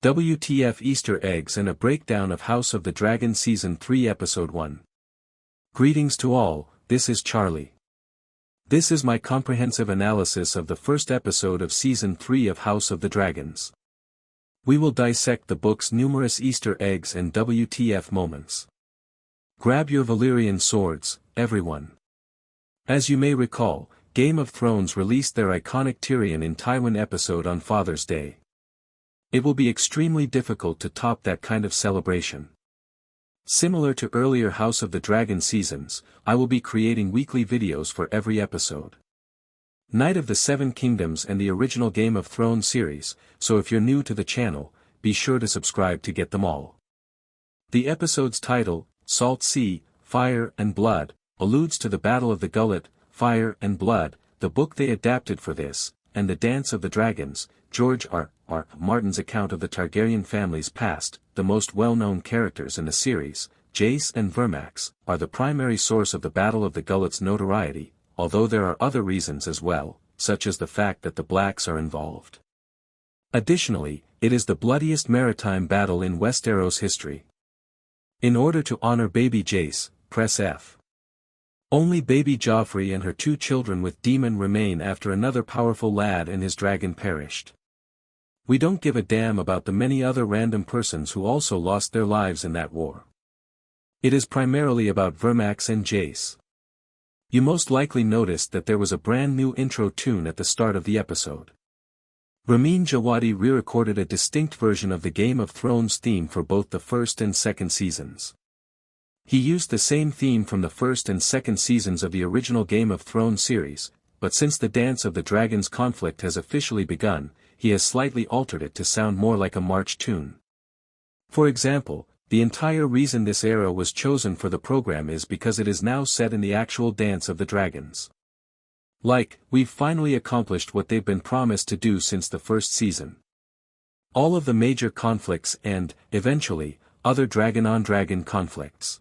WTF Easter Eggs and a Breakdown of House of the Dragon Season 3 Episode 1. Greetings to all, this is Charlie. This is my comprehensive analysis of the first episode of Season 3 of House of the Dragons. We will dissect the book's numerous Easter eggs and WTF moments. Grab your Valyrian swords, everyone. As you may recall, Game of Thrones released their iconic Tyrion in Tywin episode on Father's Day. It will be extremely difficult to top that kind of celebration. Similar to earlier House of the Dragon seasons, I will be creating weekly videos for every episode. Night of the Seven Kingdoms and the original Game of Thrones series, so if you're new to the channel, be sure to subscribe to get them all. The episode's title, Salt Sea, Fire and Blood, alludes to the Battle of the Gullet, Fire and Blood, the book they adapted for this, and the Dance of the Dragons, George R.R. Martin's account of the Targaryen family's past. The most well-known characters in the series, Jace and Vermax, are the primary source of the Battle of the Gullet's notoriety, although there are other reasons as well, such as the fact that the Blacks are involved. Additionally, it is the bloodiest maritime battle in Westeros history. In order to honor baby Jace, press F. Only baby Joffrey and her two children with Daemon remain after another powerful lad and his dragon perished. We don't give a damn about the many other random persons who also lost their lives in that war. It is primarily about Vermax and Jace. You most likely noticed that there was a brand new intro tune at the start of the episode. Ramin Djawadi re-recorded a distinct version of the Game of Thrones theme for both the first and second seasons. He used the same theme from the first and second seasons of the original Game of Thrones series, but since the Dance of the Dragons conflict has officially begun, he has slightly altered it to sound more like a march tune. For example, the entire reason this era was chosen for the program is because it is now set in the actual Dance of the Dragons. We've finally accomplished what they've been promised to do since the first season. All of the major conflicts and, eventually, other dragon-on-dragon conflicts.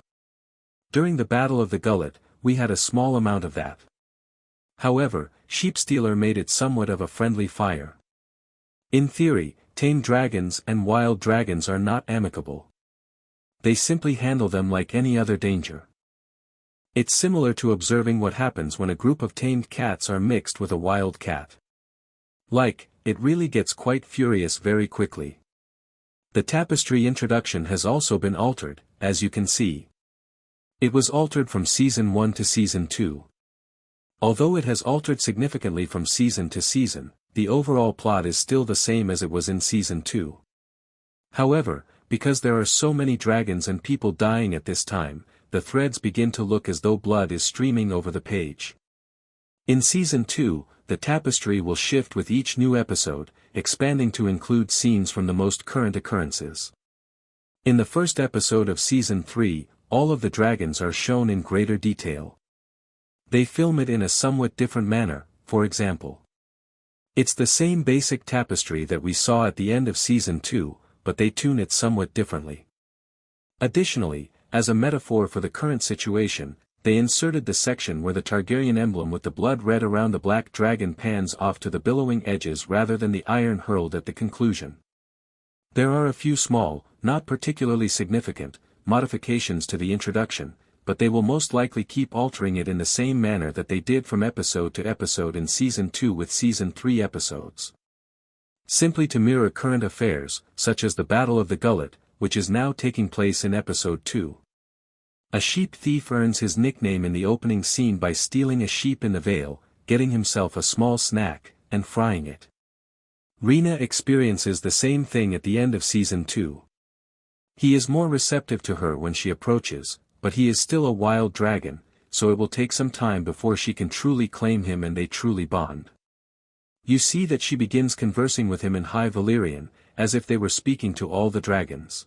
During the Battle of the Gullet, we had a small amount of that. However, Sheepstealer made it somewhat of a friendly fire. In theory, tame dragons and wild dragons are not amicable. They simply handle them like any other danger. It's similar to observing what happens when a group of tamed cats are mixed with a wild cat. It really gets quite furious very quickly. The tapestry introduction has also been altered, as you can see. It was altered from Season 1 to Season 2. Although it has altered significantly from season to season, the overall plot is still the same as it was in Season 2. However, because there are so many dragons and people dying at this time, the threads begin to look as though blood is streaming over the page. In Season 2, the tapestry will shift with each new episode, expanding to include scenes from the most current occurrences. In the first episode of Season 3, all of the dragons are shown in greater detail. They film it in a somewhat different manner, for example. It's the same basic tapestry that we saw at the end of Season 2, but they tune it somewhat differently. Additionally, as a metaphor for the current situation, they inserted the section where the Targaryen emblem with the blood red around the black dragon pans off to the billowing edges rather than the iron hurled at the conclusion. There are a few small, not particularly significant, modifications to the introduction, but they will most likely keep altering it in the same manner that they did from episode to episode in Season 2 with Season 3 episodes. Simply to mirror current affairs, such as the Battle of the Gullet, which is now taking place in Episode 2. A sheep thief earns his nickname in the opening scene by stealing a sheep in the Vale, getting himself a small snack, and frying it. Rhaena experiences the same thing at the end of Season 2. He is more receptive to her when she approaches, but he is still a wild dragon, so it will take some time before she can truly claim him and they truly bond. You see that she begins conversing with him in High Valyrian, as if they were speaking to all the dragons.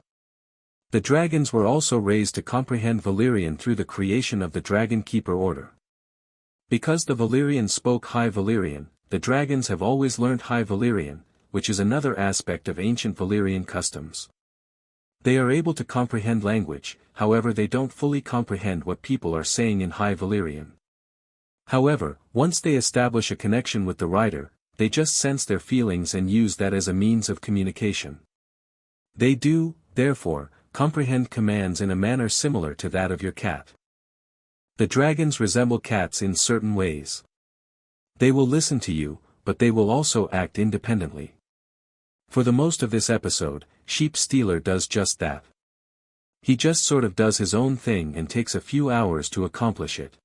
The dragons were also raised to comprehend Valyrian through the creation of the Dragon Keeper Order. Because the Valyrians spoke High Valyrian, the dragons have always learned High Valyrian, which is another aspect of ancient Valyrian customs. They are able to comprehend language, however they don't fully comprehend what people are saying in High Valyrian. However, once they establish a connection with the writer, they just sense their feelings and use that as a means of communication. They do, therefore, comprehend commands in a manner similar to that of your cat. The dragons resemble cats in certain ways. They will listen to you, but they will also act independently. For the most of this episode, Sheep Stealer does just that. He just sort of does his own thing and takes a few hours to accomplish it.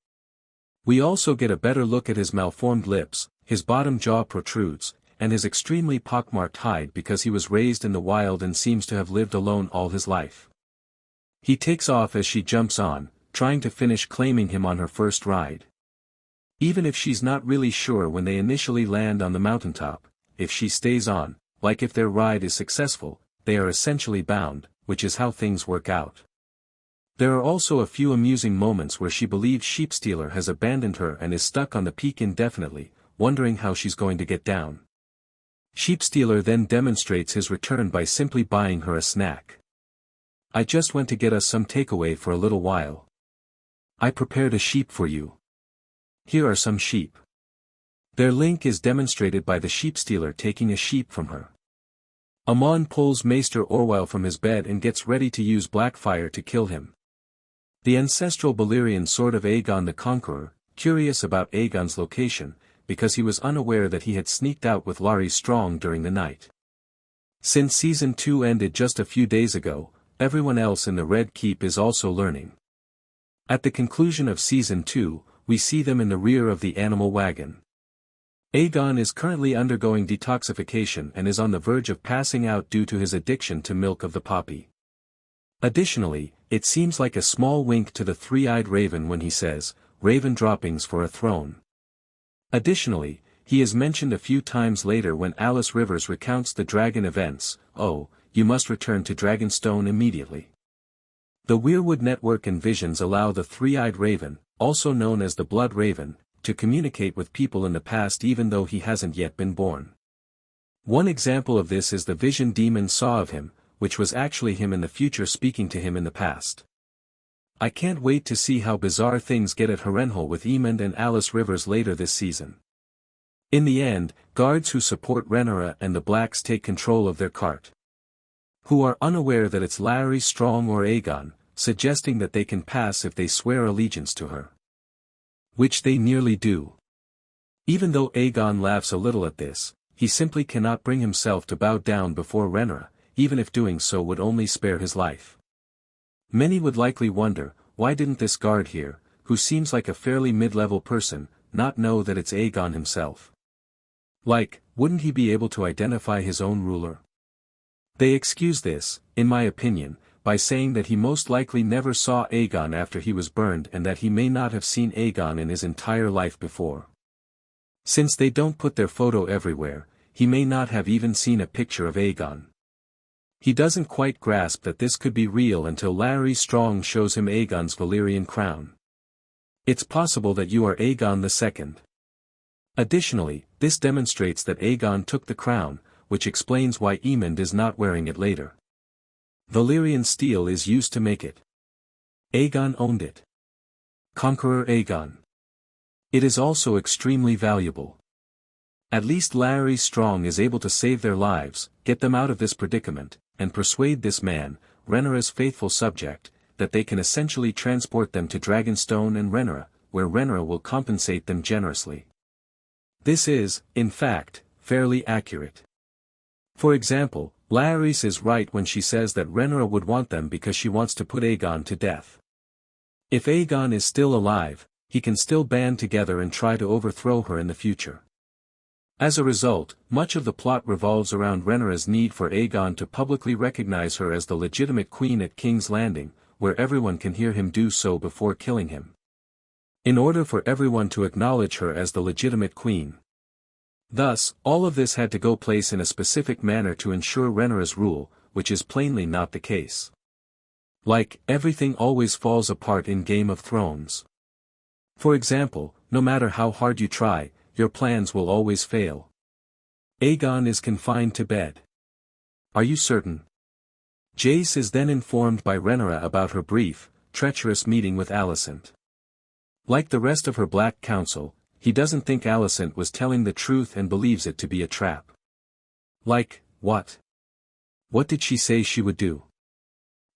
We also get a better look at his malformed lips, his bottom jaw protrudes, and his extremely pockmarked hide because he was raised in the wild and seems to have lived alone all his life. He takes off as she jumps on, trying to finish claiming him on her first ride. Even if she's not really sure when they initially land on the mountaintop, if she stays on, like if their ride is successful, they are essentially bound, which is how things work out. There are also a few amusing moments where she believes Sheep Stealer has abandoned her and is stuck on the peak indefinitely, wondering how she's going to get down. Sheep Stealer then demonstrates his return by simply buying her a snack. I just went to get us some takeaway for a little while. I prepared a sheep for you. Here are some sheep. Their link is demonstrated by the Sheep Stealer taking a sheep from her. Amon pulls Maester Orwell from his bed and gets ready to use Blackfire to kill him. The ancestral Balerian sword of Aegon the Conqueror, curious about Aegon's location, because he was unaware that he had sneaked out with Larry Strong during the night. Since Season 2 ended just a few days ago, everyone else in the Red Keep is also learning. At the conclusion of Season 2, we see them in the rear of the animal wagon. Aegon is currently undergoing detoxification and is on the verge of passing out due to his addiction to milk of the poppy. Additionally, it seems like a small wink to the three-eyed raven when he says, "Raven droppings for a throne." Additionally, he is mentioned a few times later when Alice Rivers recounts the dragon events. "Oh, you must return to Dragonstone immediately." The Weirwood Network and visions allow the three-eyed raven, also known as the Blood Raven, to communicate with people in the past even though he hasn't yet been born. One example of this is the vision demon saw of him, which was actually him in the future speaking to him in the past. I can't wait to see how bizarre things get at Harrenhal with Aemond and Alice Rivers later this season. In the end, guards who support Rhaenyra and the Blacks take control of their cart. Who are unaware that it's Larry Strong or Aegon, suggesting that they can pass if they swear allegiance to her. Which they nearly do. Even though Aegon laughs a little at this, he simply cannot bring himself to bow down before Rhaenyra, even if doing so would only spare his life. Many would likely wonder, why didn't this guard here, who seems like a fairly mid-level person, not know that it's Aegon himself? Like, wouldn't he be able to identify his own ruler? They excuse this, in my opinion, by saying that he most likely never saw Aegon after he was burned and that he may not have seen Aegon in his entire life before. Since they don't put their photo everywhere, he may not have even seen a picture of Aegon. He doesn't quite grasp that this could be real until Larry Strong shows him Aegon's Valyrian crown. It's possible that you are Aegon II. Additionally, this demonstrates that Aegon took the crown, which explains why Aemond is not wearing it later. Valyrian steel is used to make it. Aegon owned it. Conqueror Aegon. It is also extremely valuable. At least Larry Strong is able to save their lives, get them out of this predicament, and persuade this man, Rhaenyra's faithful subject, that they can essentially transport them to Dragonstone and Rhaenyra, where Rhaenyra will compensate them generously. This is, in fact, fairly accurate. For example, Larys is right when she says that Rhaenyra would want them because she wants to put Aegon to death. If Aegon is still alive, he can still band together and try to overthrow her in the future. As a result, much of the plot revolves around Rhaenyra's need for Aegon to publicly recognize her as the legitimate queen at King's Landing, where everyone can hear him do so before killing him. In order for everyone to acknowledge her as the legitimate queen. Thus, all of this had to go place in a specific manner to ensure Rhaenyra's rule, which is plainly not the case. Like, everything always falls apart in Game of Thrones. For example, no matter how hard you try, your plans will always fail. Aegon is confined to bed. Are you certain? Jace is then informed by Rhaenyra about her brief, treacherous meeting with Alicent. Like the rest of her Black Council, he doesn't think Alicent was telling the truth and believes it to be a trap. Like, what? What did she say she would do?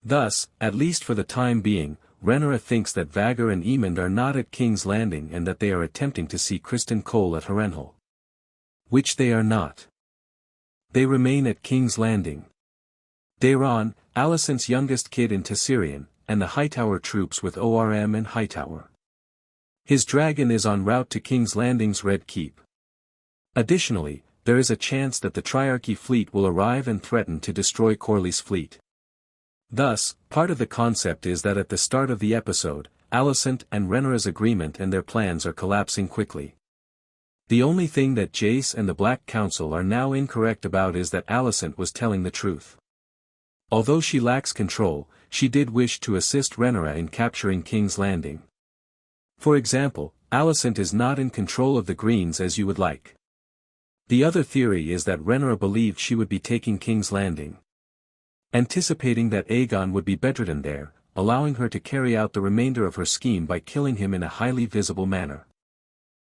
Thus, at least for the time being, Rhaenyra thinks that Vhagar and Aemond are not at King's Landing and that they are attempting to see Criston Cole at Harrenhal. Which they are not. They remain at King's Landing. Daeron, Alicent's youngest kid in Tessirian, and the Hightower troops with Orm and Hightower. His dragon is en route to King's Landing's Red Keep. Additionally, there is a chance that the Triarchy fleet will arrive and threaten to destroy Corlys' fleet. Thus, part of the concept is that at the start of the episode, Alicent and Rhaenyra's agreement and their plans are collapsing quickly. The only thing that Jace and the Black Council are now incorrect about is that Alicent was telling the truth. Although she lacks control, she did wish to assist Rhaenyra in capturing King's Landing. For example, Alicent is not in control of the Greens as you would like. The other theory is that Rhaenyra believed she would be taking King's Landing, anticipating that Aegon would be bedridden there, allowing her to carry out the remainder of her scheme by killing him in a highly visible manner.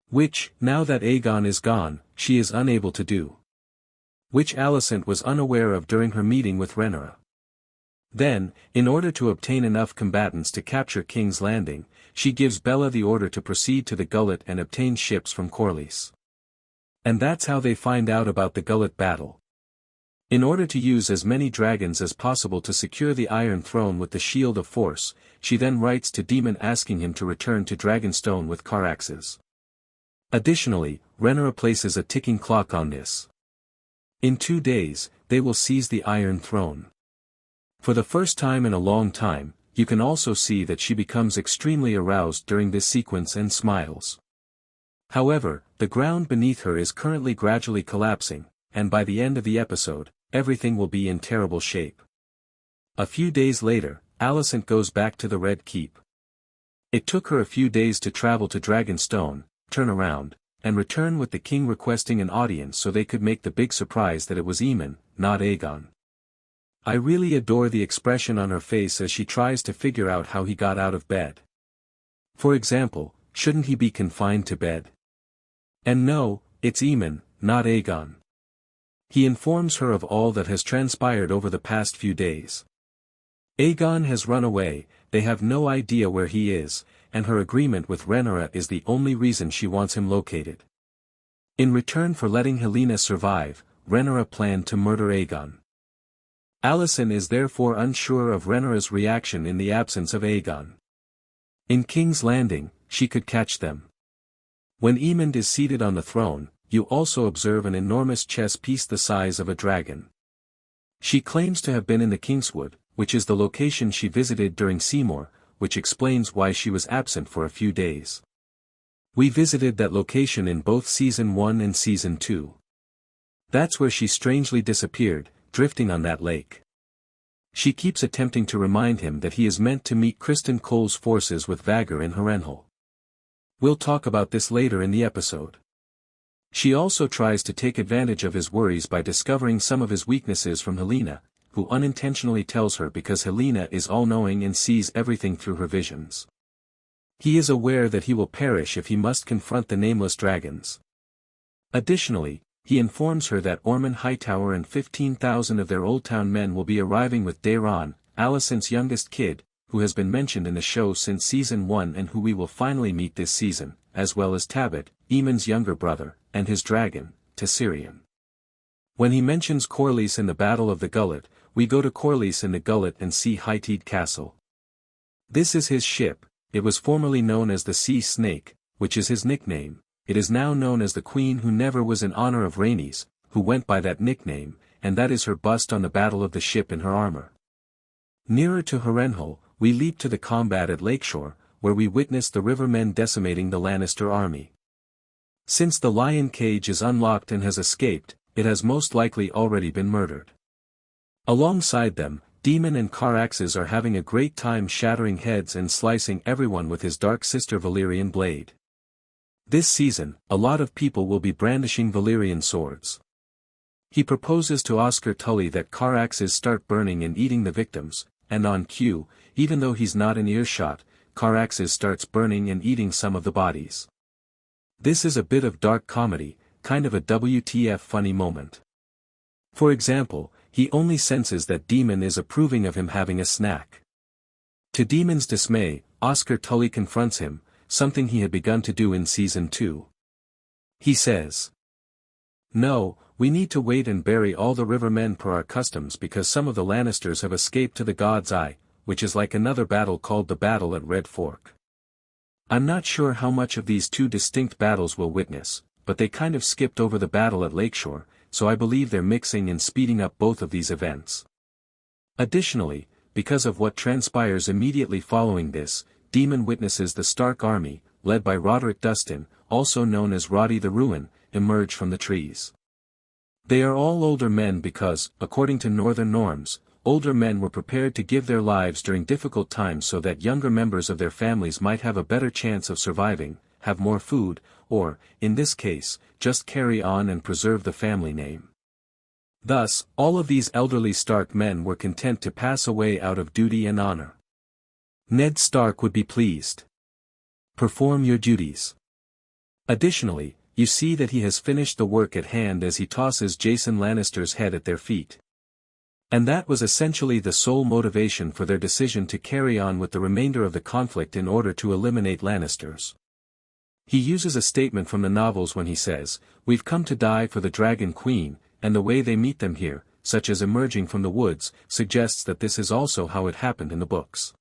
Which, now that Aegon is gone, she is unable to do. Which Alicent was unaware of during her meeting with Rhaenyra. Then, in order to obtain enough combatants to capture King's Landing, she gives Bella the order to proceed to the Gullet and obtain ships from Corlys. And that's how they find out about the Gullet battle. In order to use as many dragons as possible to secure the Iron Throne with the Shield of Force, she then writes to Daemon asking him to return to Dragonstone with Caraxes. Additionally, Rhaenyra places a ticking clock on this. In 2 days, they will seize the Iron Throne. For the first time in a long time, you can also see that she becomes extremely aroused during this sequence and smiles. However, the ground beneath her is currently gradually collapsing, and by the end of the episode, everything will be in terrible shape. A few days later, Alicent goes back to the Red Keep. It took her a few days to travel to Dragonstone, turn around, and return with the king requesting an audience so they could make the big surprise that it was Aemon, not Aegon. I really adore the expression on her face as she tries to figure out how he got out of bed. For example, shouldn't he be confined to bed? And no, it's Aemon, not Aegon. He informs her of all that has transpired over the past few days. Aegon has run away, they have no idea where he is, and her agreement with Rhaenyra is the only reason she wants him located. In return for letting Helaena survive, Rhaenyra planned to murder Aegon. Alicent is therefore unsure of Rhaenyra's reaction in the absence of Aegon. In King's Landing, she could catch them. When Aemond is seated on the throne, you also observe an enormous chess piece the size of a dragon. She claims to have been in the Kingswood, which is the location she visited during Seymour, which explains why she was absent for a few days. We visited that location in both Season 1 and Season 2. That's where she strangely disappeared, drifting on that lake. She keeps attempting to remind him that he is meant to meet Criston Cole's forces with Vhagar in Harrenhal. We'll talk about this later in the episode. She also tries to take advantage of his worries by discovering some of his weaknesses from Helaena, who unintentionally tells her because Helaena is all-knowing and sees everything through her visions. He is aware that he will perish if he must confront the nameless dragons. Additionally, he informs her that Ormond Hightower and 15,000 of their Old Town men will be arriving with Daeron, Alicent's youngest kid, who has been mentioned in the show since Season 1 and who we will finally meet this season, as well as Tabit, Aemon's younger brother, and his dragon, Tessirian. When he mentions Corlys in the Battle of the Gullet, we go to Corlys in the Gullet and see Highteed Castle. This is his ship. It was formerly known as the Sea Snake, which is his nickname. It is now known as the Queen who never was in honor of Rhaenys, who went by that nickname, and that is her bust on the battle of the ship in her armor. Nearer to Harrenhal, we leap to the combat at Lakeshore, where we witness the Rivermen decimating the Lannister army. Since the lion cage is unlocked and has escaped, it has most likely already been murdered. Alongside them, Daemon and Caraxes are having a great time shattering heads and slicing everyone with his dark sister Valyrian blade. This season, a lot of people will be brandishing Valyrian swords. He proposes to Oscar Tully that Caraxes start burning and eating the victims, and on cue, even though he's not in earshot, Caraxes starts burning and eating some of the bodies. This is a bit of dark comedy, kind of a WTF funny moment. For example, he only senses that Demon is approving of him having a snack. To Demon's dismay, Oscar Tully confronts him, something he had begun to do in Season 2. He says, "No, we need to wait and bury all the Rivermen per our customs because some of the Lannisters have escaped to the God's Eye, which is like another battle called the Battle at Red Fork. I'm not sure how much of these two distinct battles we'll witness, but they kind of skipped over the battle at Lakeshore, so I believe they're mixing and speeding up both of these events." Additionally, because of what transpires immediately following this, Demon witnesses the Stark army, led by Roderick Dustin, also known as Roddy the Ruin, emerge from the trees. They are all older men because, according to Northern norms, older men were prepared to give their lives during difficult times so that younger members of their families might have a better chance of surviving, have more food, or, in this case, just carry on and preserve the family name. Thus, all of these elderly Stark men were content to pass away out of duty and honor. Ned Stark would be pleased. Perform your duties. Additionally, you see that he has finished the work at hand as he tosses Jason Lannister's head at their feet. And that was essentially the sole motivation for their decision to carry on with the remainder of the conflict in order to eliminate Lannisters. He uses a statement from the novels when he says, "We've come to die for the Dragon Queen," and the way they meet them here, such as emerging from the woods, suggests that this is also how it happened in the books.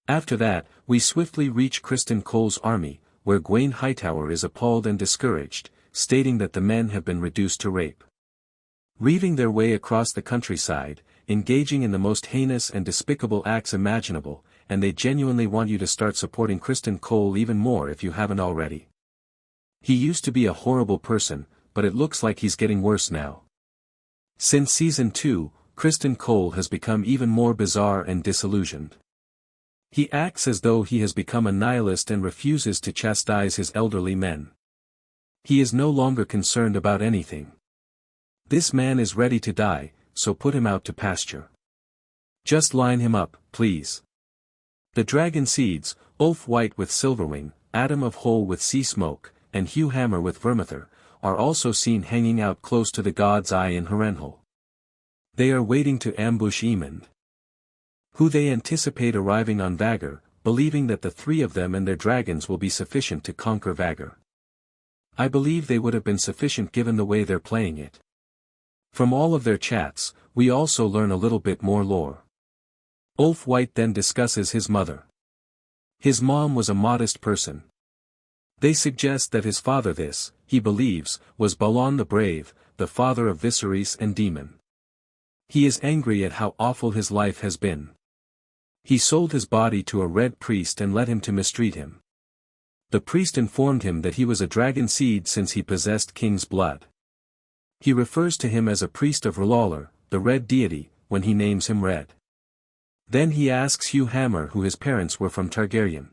After that, we swiftly reach Criston Cole's army, where Gwaine Hightower is appalled and discouraged, stating that the men have been reduced to rape. Reaving their way across the countryside, engaging in the most heinous and despicable acts imaginable, and they genuinely want you to start supporting Criston Cole even more if you haven't already. He used to be a horrible person, but it looks like he's getting worse now. Since Season 2, Criston Cole has become even more bizarre and disillusioned. He acts as though he has become a nihilist and refuses to chastise his elderly men. He is no longer concerned about anything. This man is ready to die, so put him out to pasture. Just line him up, please. The Dragon Seeds, Ulf White with Silverwing, Adam of Hole with Sea Smoke, and Hugh Hammer with Vermithor, are also seen hanging out close to the God's Eye in Harrenhal. They are waiting to ambush Aemond, who they anticipate arriving on Vagor, believing that the three of them and their dragons will be sufficient to conquer Vagor. I believe they would have been sufficient given the way they're playing it. From all of their chats, we also learn a little bit more lore. Ulf White then discusses his mother. His mom was a modest person. They suggest that his father he believes, was Balon the Brave, the father of Viserys and Demon. He is angry at how awful his life has been. He sold his body to a red priest and led him to mistreat him. The priest informed him that he was a dragon seed since he possessed king's blood. He refers to him as a priest of R'hllor, the red deity, when he names him Red. Then he asks Hugh Hammer who his parents were from Targaryen.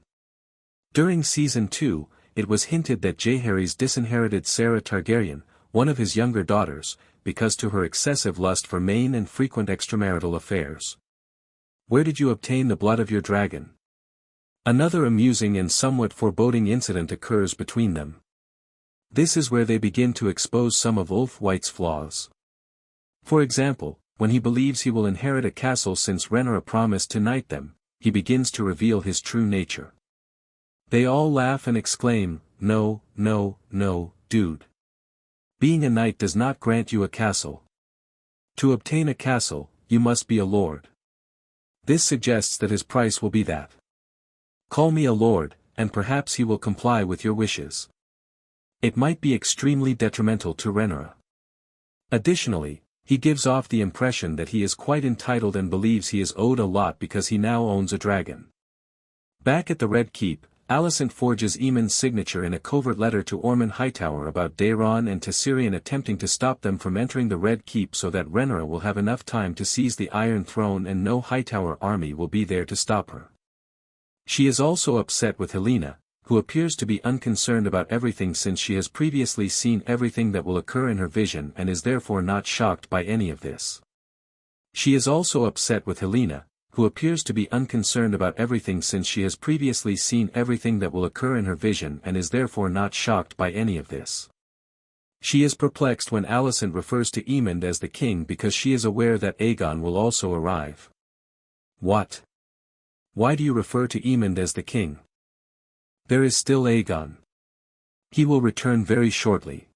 During Season 2, it was hinted that Jaehaerys disinherited Sarah Targaryen, one of his younger daughters, because to her excessive lust for main and frequent extramarital affairs. Where did you obtain the blood of your dragon? Another amusing and somewhat foreboding incident occurs between them. This is where they begin to expose some of Ulf White's flaws. For example, when he believes he will inherit a castle since Rhaenyra promised to knight them, he begins to reveal his true nature. They all laugh and exclaim, "No, no, no, dude. Being a knight does not grant you a castle. To obtain a castle, you must be a lord." This suggests that his price will be that. Call me a lord, and perhaps he will comply with your wishes. It might be extremely detrimental to Rhaenyra. Additionally, he gives off the impression that he is quite entitled and believes he is owed a lot because he now owns a dragon. Back at the Red Keep, Alicent forges Aemond's signature in a covert letter to Ormond Hightower about Daeron and Tyrion attempting to stop them from entering the Red Keep so that Rhaenyra will have enough time to seize the Iron Throne and no Hightower army will be there to stop her. She is also upset with Helaena, who appears to be unconcerned about everything since she has previously seen everything that will occur in her vision and is therefore not shocked by any of this. She is also upset with Helaena, who appears to be unconcerned about everything since she has previously seen everything that will occur in her vision and is therefore not shocked by any of this. She is perplexed when Alicent refers to Aemond as the king because she is aware that Aegon will also arrive. What? Why do you refer to Aemond as the king? There is still Aegon. He will return very shortly.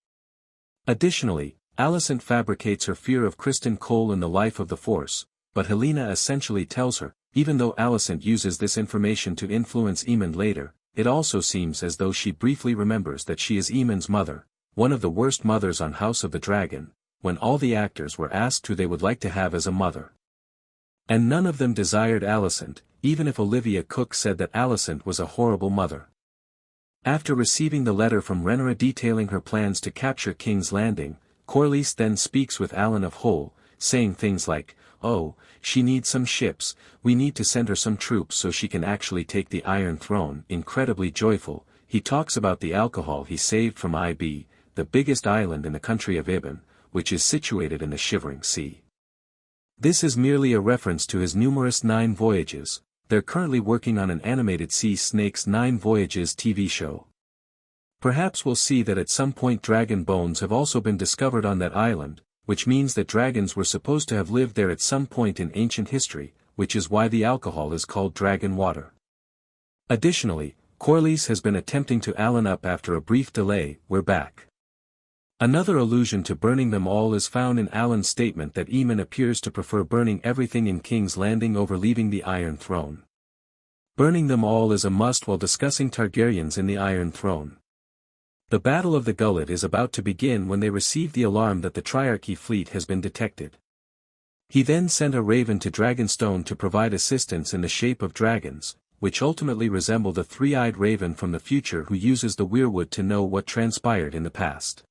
Additionally, Alicent fabricates her fear of Criston Cole in the life of the Force, but Helaena essentially tells her, even though Alicent uses this information to influence Aemond later, it also seems as though she briefly remembers that she is Aemond's mother, one of the worst mothers on House of the Dragon, when all the actors were asked who they would like to have as a mother. And none of them desired Alicent, even if Olivia Cook said that Alicent was a horrible mother. After receiving the letter from Rhaenyra detailing her plans to capture King's Landing, Corlys then speaks with Alan of Hole, saying things like, "Oh, she needs some ships, we need to send her some troops so she can actually take the Iron Throne." Incredibly joyful, he talks about the alcohol he saved from Ib, the biggest island in the country of Ibn, which is situated in the Shivering Sea. This is merely a reference to his numerous 9 voyages. They're currently working on an animated Sea Snake's 9 Voyages TV show. Perhaps we'll see that at some point dragon bones have also been discovered on that island, which means that dragons were supposed to have lived there at some point in ancient history, which is why the alcohol is called dragon water. Additionally, Corlys has been attempting to Alan up after a brief delay. We're back. Another allusion to burning them all is found in Alan's statement that Aemon appears to prefer burning everything in King's Landing over leaving the Iron Throne. Burning them all is a must while discussing Targaryens in the Iron Throne. The Battle of the Gullet is about to begin when they receive the alarm that the Triarchy fleet has been detected. He then sent a raven to Dragonstone to provide assistance in the shape of dragons, which ultimately resemble the three-eyed raven from the future who uses the weirwood to know what transpired in the past.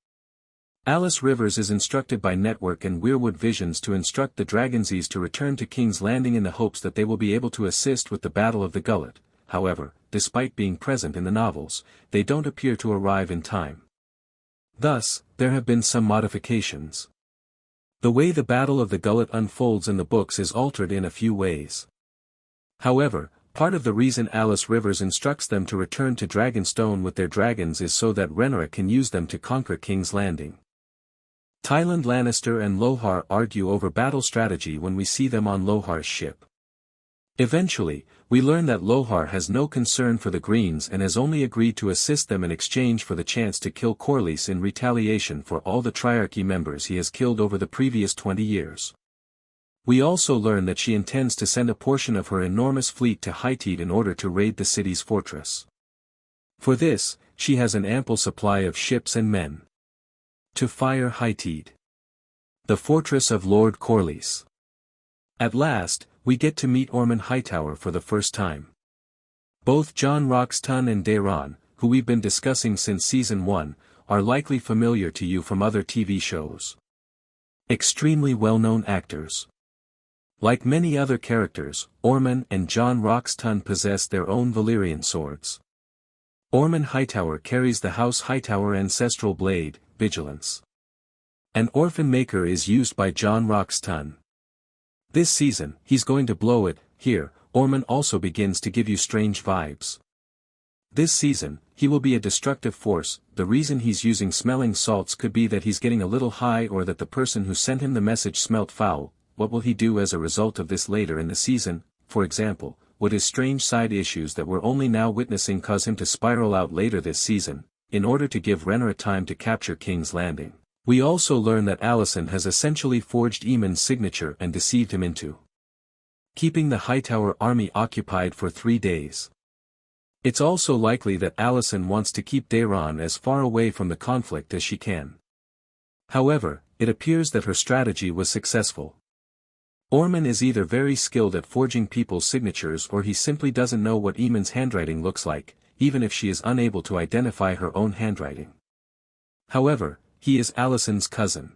Alice Rivers is instructed by Network and Weirwood Visions to instruct the Dragonseas to return to King's Landing in the hopes that they will be able to assist with the Battle of the Gullet. However, despite being present in the novels, they don't appear to arrive in time. Thus, there have been some modifications. The way the Battle of the Gullet unfolds in the books is altered in a few ways. However, part of the reason Alice Rivers instructs them to return to Dragonstone with their dragons is so that Rhaenyra can use them to conquer King's Landing. Tyland Lannister and Lohar argue over battle strategy when we see them on Lohar's ship. Eventually, we learn that Lohar has no concern for the Greens and has only agreed to assist them in exchange for the chance to kill Corlys in retaliation for all the Triarchy members he has killed over the previous 20 years. We also learn that she intends to send a portion of her enormous fleet to Hightheed in order to raid the city's fortress. For this, she has an ample supply of ships and men. To fire Hightheed, the fortress of Lord Corlys. At last, we get to meet Ormond Hightower for the first time. Both John Roxton and Daeron, who we've been discussing since Season 1, are likely familiar to you from other TV shows. Extremely well-known actors. Like many other characters, Ormond and John Roxton possess their own Valyrian swords. Ormond Hightower carries the House Hightower ancestral blade, Vigilance. An orphan maker is used by John Roxton. This season, he's going to blow it. Here, Ormond also begins to give you strange vibes. This season, he will be a destructive force. The reason he's using smelling salts could be that he's getting a little high or that the person who sent him the message smelt foul. What will he do as a result of this later in the season? For example, would his strange side issues that we're only now witnessing cause him to spiral out later this season, in order to give Rhaenyra time to capture King's Landing? We also learn that Alicent has essentially forged Aemon's signature and deceived him into keeping the Hightower army occupied for 3 days. It's also likely that Alicent wants to keep Daeron as far away from the conflict as she can. However, it appears that her strategy was successful. Ormond is either very skilled at forging people's signatures or he simply doesn't know what Aemon's handwriting looks like, even if she is unable to identify her own handwriting. However, he is Alicent's cousin.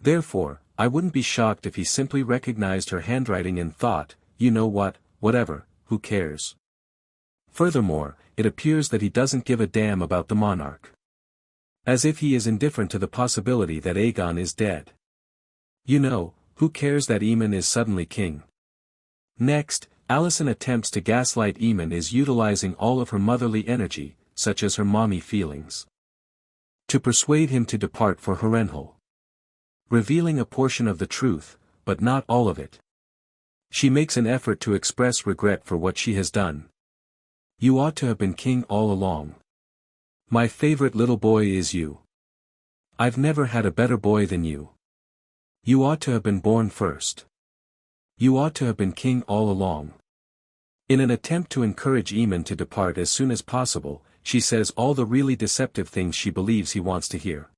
Therefore, I wouldn't be shocked if he simply recognized her handwriting and thought, you know what, whatever, who cares? Furthermore, it appears that he doesn't give a damn about the monarch. As if he is indifferent to the possibility that Aegon is dead. You know, who cares that Aemon is suddenly king? Next, Alicent attempts to gaslight Aemon is utilizing all of her motherly energy, such as her mommy feelings. to persuade him to depart for Harrenhal. Revealing a portion of the truth, but not all of it. She makes an effort to express regret for what she has done. You ought to have been king all along. My favorite little boy is you. I've never had a better boy than you. You ought to have been born first. You ought to have been king all along. In an attempt to encourage Aemon to depart as soon as possible, she says all the really deceptive things she believes he wants to hear.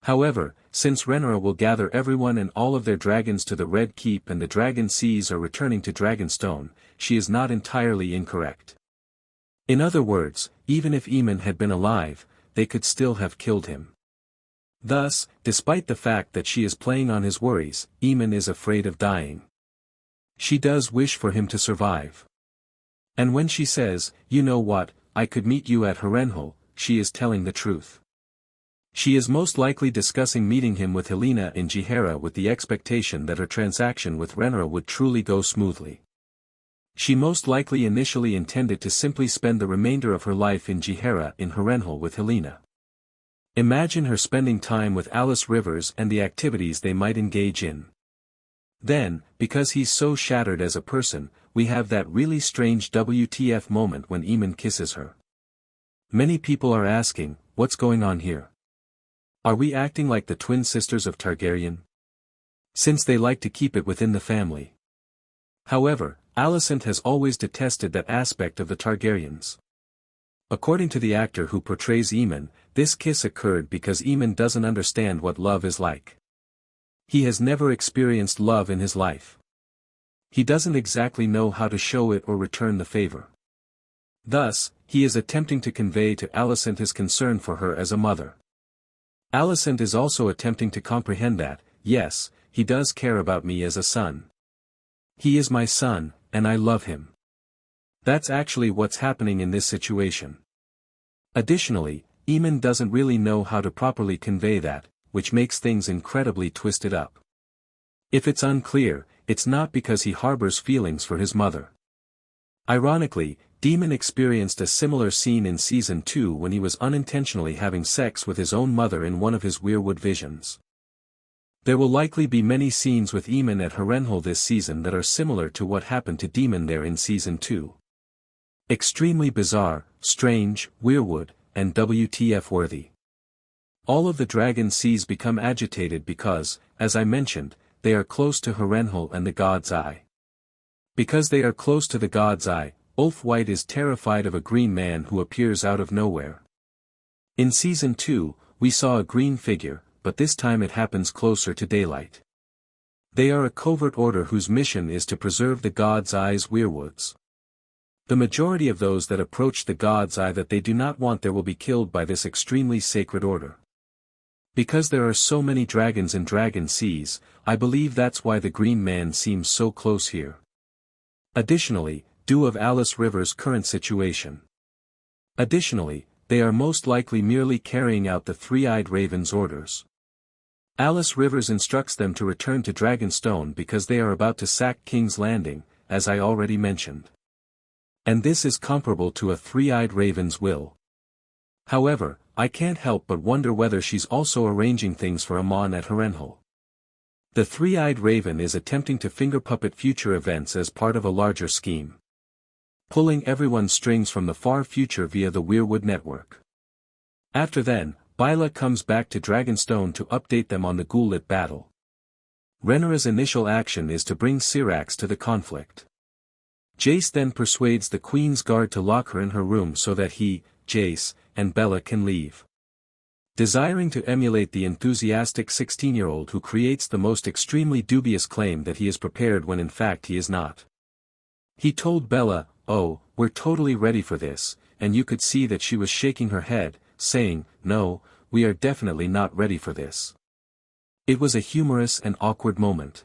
However, since Rhaenyra will gather everyone and all of their dragons to the Red Keep and the Dragon Seas are returning to Dragonstone, she is not entirely incorrect. In other words, even if Aemon had been alive, they could still have killed him. Thus, despite the fact that she is playing on his worries, Aemon is afraid of dying. She does wish for him to survive. And when she says, "You know what, I could meet you at Harrenhal," she is telling the truth. She is most likely discussing meeting him with Helaena in Jaehaera with the expectation that her transaction with Rhaenyra would truly go smoothly. She most likely initially intended to simply spend the remainder of her life in Jaehaera in Harrenhal with Helaena. Imagine her spending time with Alys Rivers and the activities they might engage in. Then, because he's so shattered as a person, we have that really strange WTF moment when Aemon kisses her. Many people are asking, what's going on here? Are we acting like the twin sisters of Targaryen? Since they like to keep it within the family. However, Alicent has always detested that aspect of the Targaryens. According to the actor who portrays Aemon, this kiss occurred because Aemon doesn't understand what love is like. He has never experienced love in his life. He doesn't exactly know how to show it or return the favor. Thus, he is attempting to convey to Alicent his concern for her as a mother. Alicent is also attempting to comprehend that, yes, he does care about me as a son. He is my son, and I love him. That's actually what's happening in this situation. Additionally, Aemon doesn't really know how to properly convey that, which makes things incredibly twisted up. If it's unclear, it's not because he harbors feelings for his mother. Ironically, Daemon experienced a similar scene in Season 2 when he was unintentionally having sex with his own mother in one of his weirwood visions. There will likely be many scenes with Aemon at Harrenhal this season that are similar to what happened to Daemon there in Season 2. Extremely bizarre, strange, weirwood, and WTF-worthy. All of the Dragon Seas become agitated because, as I mentioned, they are close to Harrenhal and the God's Eye. Because they are close to the God's Eye, Ulf White is terrified of a green man who appears out of nowhere. In Season 2, we saw a green figure, but this time it happens closer to daylight. They are a covert order whose mission is to preserve the God's Eye's weirwoods. The majority of those that approach the God's Eye that they do not want there will be killed by this extremely sacred order. Because there are so many dragons in Dragon Seas, I believe that's why the green man seems so close here. Additionally, due of Alys Rivers' current situation. Additionally, they are most likely merely carrying out the Three-Eyed Raven's orders. Alys Rivers instructs them to return to Dragonstone because they are about to sack King's Landing, as I already mentioned. And this is comparable to a Three-Eyed Raven's will. However, I can't help but wonder whether she's also arranging things for Aemon at Harrenhal. The Three-Eyed Raven is attempting to finger-puppet future events as part of a larger scheme. Pulling everyone's strings from the far future via the Weirwood network. After then, Baela comes back to Dragonstone to update them on the Ghoul-lit battle. Rhaenyra's initial action is to bring Syrax to the conflict. Jace then persuades the Queen's Guard to lock her in her room so that he, Jace, and Bella can leave. Desiring to emulate the enthusiastic 16-year-old who creates the most extremely dubious claim that he is prepared when in fact he is not. He told Bella, "Oh, we're totally ready for this," and you could see that she was shaking her head, saying, "No, we are definitely not ready for this." It was a humorous and awkward moment.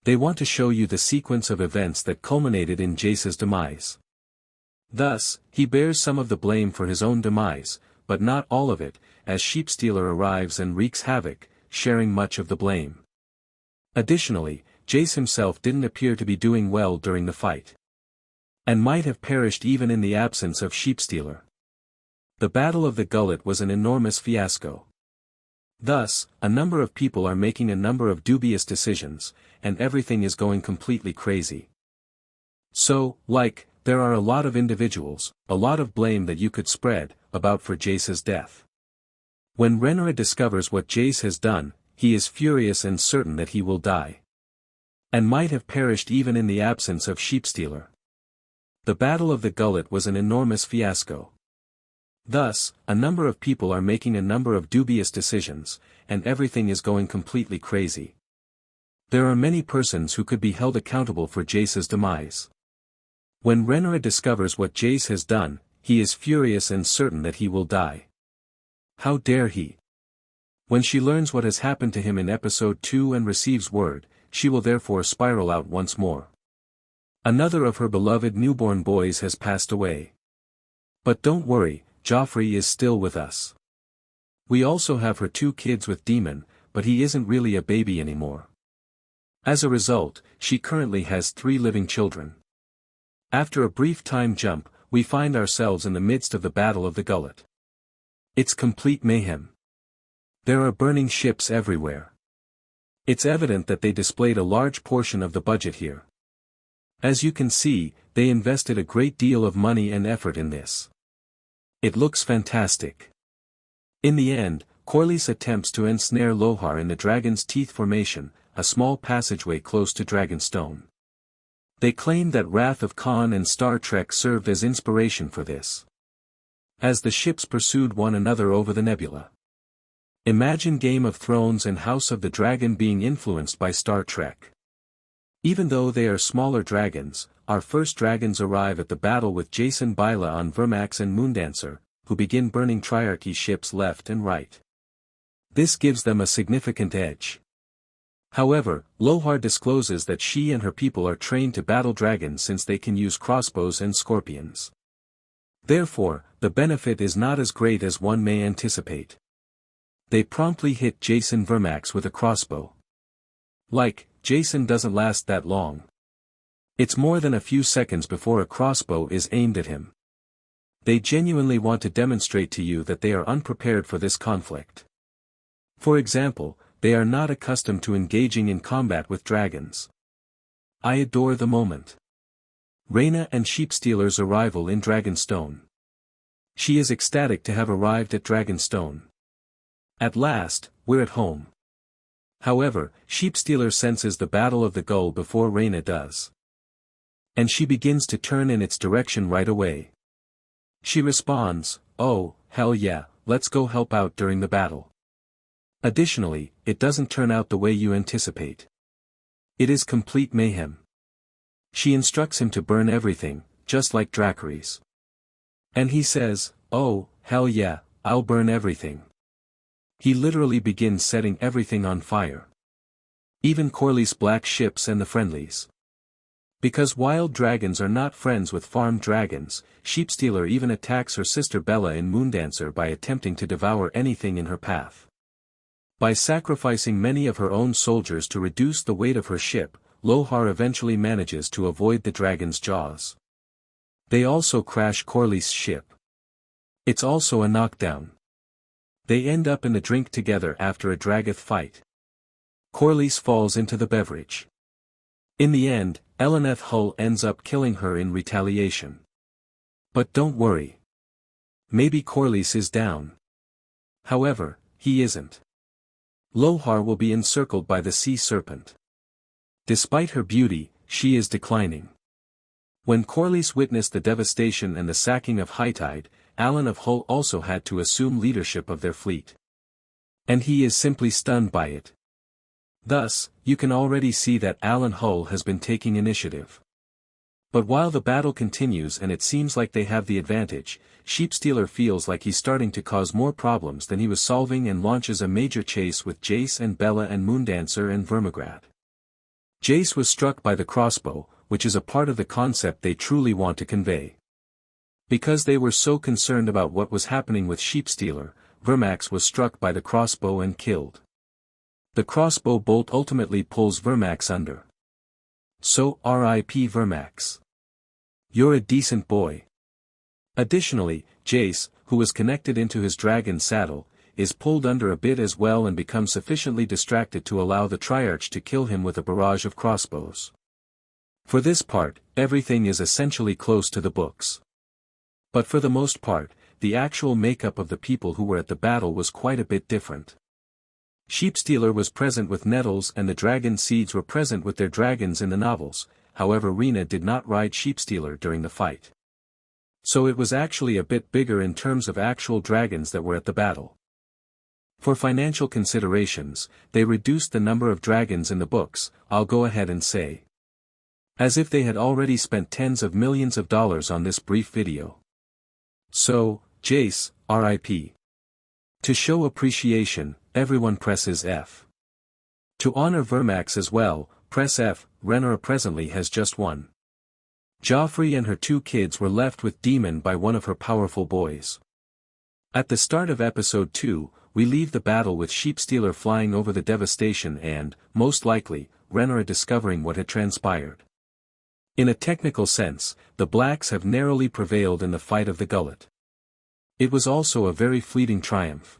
They want to show you the sequence of events that culminated in Jace's demise. Thus, he bears some of the blame for his own demise, but not all of it, as Sheepstealer arrives and wreaks havoc, sharing much of the blame. Additionally, Jace himself didn't appear to be doing well during the fight. And might have perished even in the absence of Sheepstealer. The Battle of the Gullet was an enormous fiasco. Thus, a number of people are making a number of dubious decisions, and everything is going completely crazy. So, there are a lot of individuals, a lot of blame that you could spread, about for Jace's death. When Rhaenyra discovers what Jace has done, he is furious and certain that he will die. And might have perished even in the absence of Sheepstealer. The Battle of the Gullet was an enormous fiasco. Thus, a number of people are making a number of dubious decisions, and everything is going completely crazy. There are many persons who could be held accountable for Jace's demise. When Rhaenyra discovers what Jace has done, he is furious and certain that he will die. How dare he? When she learns what has happened to him in episode 2 and receives word, she will therefore spiral out once more. Another of her beloved newborn boys has passed away. But don't worry, Joffrey is still with us. We also have her 2 kids with Daemon, but he isn't really a baby anymore. As a result, she currently has 3 living children. After a brief time jump, we find ourselves in the midst of the Battle of the Gullet. It's complete mayhem. There are burning ships everywhere. It's evident that they displayed a large portion of the budget here. As you can see, they invested a great deal of money and effort in this. It looks fantastic. In the end, Corlys attempts to ensnare Lohar in the Dragon's Teeth Formation, a small passageway close to Dragonstone. They claim that Wrath of Khan and Star Trek served as inspiration for this. As the ships pursued one another over the nebula. Imagine Game of Thrones and House of the Dragon being influenced by Star Trek. Even though they are smaller dragons, our first dragons arrive at the battle with Jason Byla on Vermax and Moondancer, who begin burning Triarchy ships left and right. This gives them a significant edge. However, Lohar discloses that she and her people are trained to battle dragons since they can use crossbows and scorpions. Therefore, the benefit is not as great as one may anticipate. They promptly hit Jason Vermax with a crossbow. Jason doesn't last that long. It's more than a few seconds before a crossbow is aimed at him. They genuinely want to demonstrate to you that they are unprepared for this conflict. For example, they are not accustomed to engaging in combat with dragons. I adore the moment. Rhaena and Sheepstealer's arrival in Dragonstone. She is ecstatic to have arrived at Dragonstone. At last, we're at home. However, Sheepstealer senses the Battle of the Gull before Rhaena does. And she begins to turn in its direction right away. She responds, "Oh, hell yeah, let's go help out during the battle." Additionally, it doesn't turn out the way you anticipate. It is complete mayhem. She instructs him to burn everything, just like Dracarys. And he says, "Oh, hell yeah, I'll burn everything." He literally begins setting everything on fire. Even Corlys' black ships and the friendlies. Because wild dragons are not friends with farmed dragons, Sheepstealer even attacks her sister Bella in Moondancer by attempting to devour anything in her path. By sacrificing many of her own soldiers to reduce the weight of her ship, Lohar eventually manages to avoid the dragon's jaws. They also crash Corlys' ship. It's also a knockdown. They end up in the drink together after a Dragoth fight. Corlys falls into the beverage. In the end, Eleneth Hull ends up killing her in retaliation. But don't worry. Maybe Corlys is down. However, he isn't. Lohar will be encircled by the sea serpent. Despite her beauty, she is declining. When Corlys witnessed the devastation and the sacking of Hightide, Alan of Hull also had to assume leadership of their fleet. And he is simply stunned by it. Thus, you can already see that Alan Hull has been taking initiative. But while the battle continues and it seems like they have the advantage, Sheepstealer feels like he's starting to cause more problems than he was solving and launches a major chase with Jace and Bella and Moondancer and Vermigrad. Jace was struck by the crossbow, which is a part of the concept they truly want to convey. Because they were so concerned about what was happening with Sheepstealer, Vermax was struck by the crossbow and killed. The crossbow bolt ultimately pulls Vermax under. So R.I.P. Vermax. You're a decent boy. Additionally, Jace, who was connected into his dragon saddle, is pulled under a bit as well and becomes sufficiently distracted to allow the Triarch to kill him with a barrage of crossbows. For this part, everything is essentially close to the books. But for the most part, the actual makeup of the people who were at the battle was quite a bit different. Sheepstealer was present with Nettles and the dragon seeds were present with their dragons in the novels, however Rena did not ride Sheepstealer during the fight. So it was actually a bit bigger in terms of actual dragons that were at the battle. For financial considerations, they reduced the number of dragons in the books, I'll go ahead and say. As if they had already spent tens of millions of dollars on this brief video. So, Jace, RIP. To show appreciation, everyone presses F. To honor Vermax as well, press F. Rhaenyra presently has just one. Joffrey and her 2 kids were left with Daemon by one of her powerful boys. At the start of episode 2, we leave the battle with Sheepstealer flying over the devastation and, most likely, Rhaenyra discovering what had transpired. In a technical sense, the Blacks have narrowly prevailed in the fight of the Gullet. It was also a very fleeting triumph.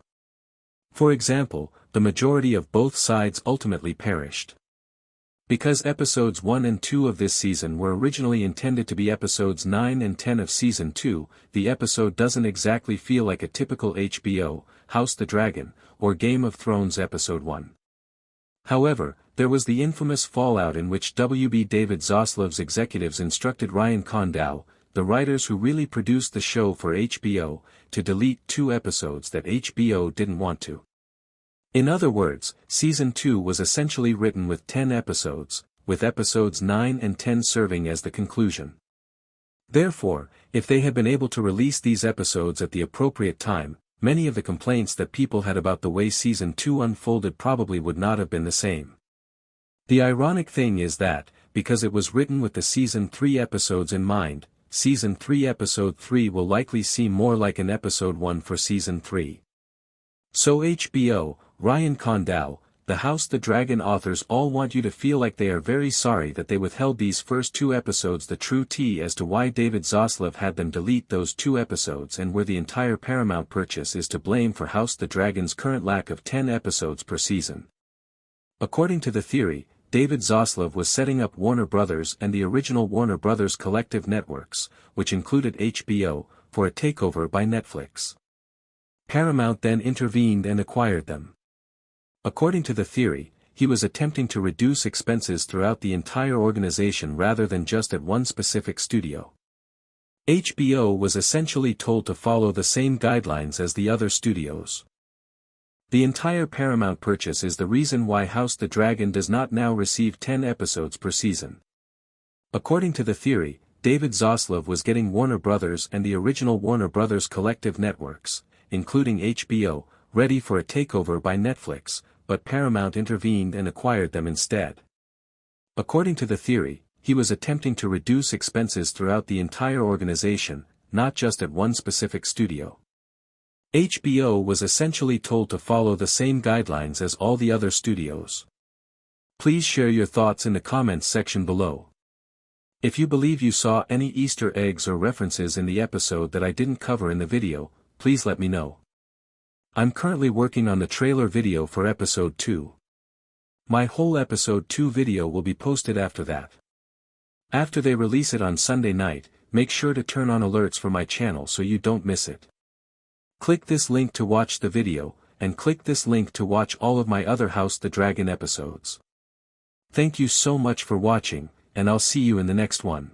For example, the majority of both sides ultimately perished. Because episodes 1 and 2 of this season were originally intended to be episodes 9 and 10 of season 2, the episode doesn't exactly feel like a typical HBO, House the Dragon, or Game of Thrones episode 1. However, there was the infamous fallout in which W.B. David Zaslav's executives instructed Ryan Condal, the writers who really produced the show for HBO, to delete 2 episodes that HBO didn't want to. In other words, Season 2 was essentially written with 10 episodes, with episodes 9 and 10 serving as the conclusion. Therefore, if they had been able to release these episodes at the appropriate time, many of the complaints that people had about the way Season 2 unfolded probably would not have been the same. The ironic thing is that, because it was written with the Season 3 episodes in mind, Season 3 Episode 3 will likely seem more like an Episode 1 for Season 3. So HBO, Ryan Condal, the House the Dragon authors all want you to feel like they are very sorry that they withheld these first 2 episodes. The true tea as to why David Zaslav had them delete those 2 episodes and where the entire Paramount purchase is to blame for House the Dragon's current lack of 10 episodes per season. According to the theory, David Zaslav was setting up Warner Brothers and the original Warner Brothers Collective Networks, which included HBO, for a takeover by Netflix. Paramount then intervened and acquired them. According to the theory, he was attempting to reduce expenses throughout the entire organization rather than just at one specific studio. HBO was essentially told to follow the same guidelines as the other studios. The entire Paramount purchase is the reason why House the Dragon does not now receive 10 episodes per season. According to the theory, David Zaslav was getting Warner Brothers and the original Warner Brothers Collective Networks, including HBO, ready for a takeover by Netflix, but Paramount intervened and acquired them instead. According to the theory, he was attempting to reduce expenses throughout the entire organization, not just at one specific studio. HBO was essentially told to follow the same guidelines as all the other studios. Please share your thoughts in the comments section below. If you believe you saw any Easter eggs or references in the episode that I didn't cover in the video, please let me know. I'm currently working on the trailer video for episode 2. My whole episode 2 video will be posted after that. After they release it on Sunday night, make sure to turn on alerts for my channel so you don't miss it. Click this link to watch the video, and click this link to watch all of my other House the Dragon episodes. Thank you so much for watching, and I'll see you in the next one.